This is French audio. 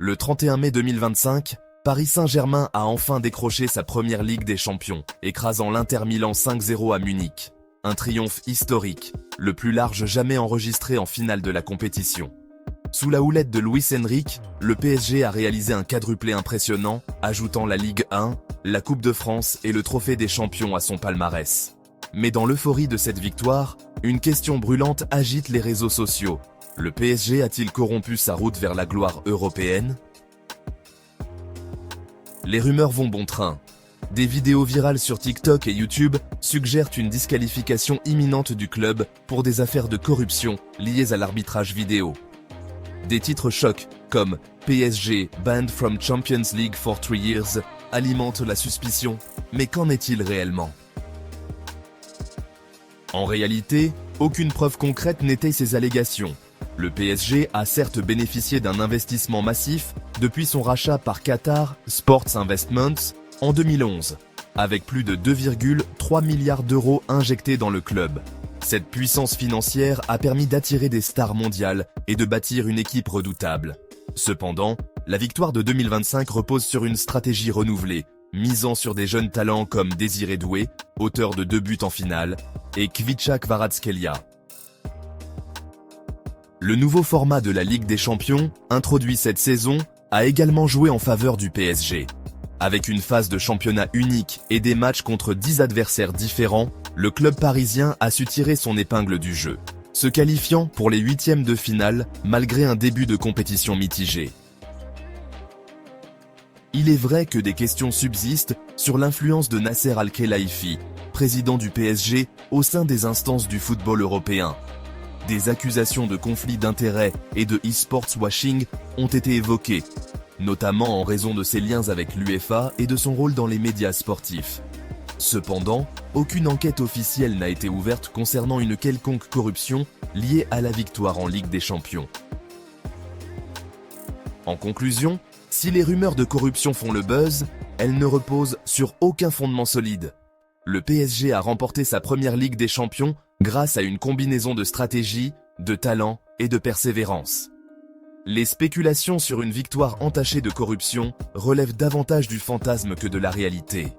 Le 31 mai 2025, Paris Saint-Germain a enfin décroché sa première Ligue des Champions, écrasant l'Inter Milan 5-0 à Munich. Un triomphe historique, le plus large jamais enregistré en finale de la compétition. Sous la houlette de Luis Enrique, le PSG a réalisé un quadruplé impressionnant, ajoutant la Ligue 1, la Coupe de France et le Trophée des Champions à son palmarès. Mais dans l'euphorie de cette victoire, une question brûlante agite les réseaux sociaux. Le PSG a-t-il corrompu sa route vers la gloire européenne? Les rumeurs vont bon train. Des vidéos virales sur TikTok et YouTube suggèrent une disqualification imminente du club pour des affaires de corruption liées à l'arbitrage vidéo. Des titres chocs, comme « PSG banned from Champions League for 3 years » alimentent la suspicion, mais qu'en est-il réellement? En réalité, aucune preuve concrète n'étaye ces allégations. Le PSG a certes bénéficié d'un investissement massif depuis son rachat par Qatar Sports Investments en 2011, avec plus de 2,3 milliards d'euros injectés dans le club. Cette puissance financière a permis d'attirer des stars mondiales et de bâtir une équipe redoutable. Cependant, la victoire de 2025 repose sur une stratégie renouvelée, misant sur des jeunes talents comme Désiré Doué, auteur de 2 buts en finale, et Kvicha Kvaratskhelia. Le nouveau format de la Ligue des Champions, introduit cette saison, a également joué en faveur du PSG. Avec une phase de championnat unique et des matchs contre 10 adversaires différents, le club parisien a su tirer son épingle du jeu, se qualifiant pour les 8e de finale malgré un début de compétition mitigé. Il est vrai que des questions subsistent sur l'influence de Nasser Al-Khelaifi, président du PSG, au sein des instances du football européen. Des accusations de conflits d'intérêts et de e-sports washing ont été évoquées, notamment en raison de ses liens avec l'UEFA et de son rôle dans les médias sportifs. Cependant, aucune enquête officielle n'a été ouverte concernant une quelconque corruption liée à la victoire en Ligue des Champions. En conclusion, si les rumeurs de corruption font le buzz, elles ne reposent sur aucun fondement solide. Le PSG a remporté sa première Ligue des Champions grâce à une combinaison de stratégie, de talent et de persévérance. Les spéculations sur une victoire entachée de corruption relèvent davantage du fantasme que de la réalité.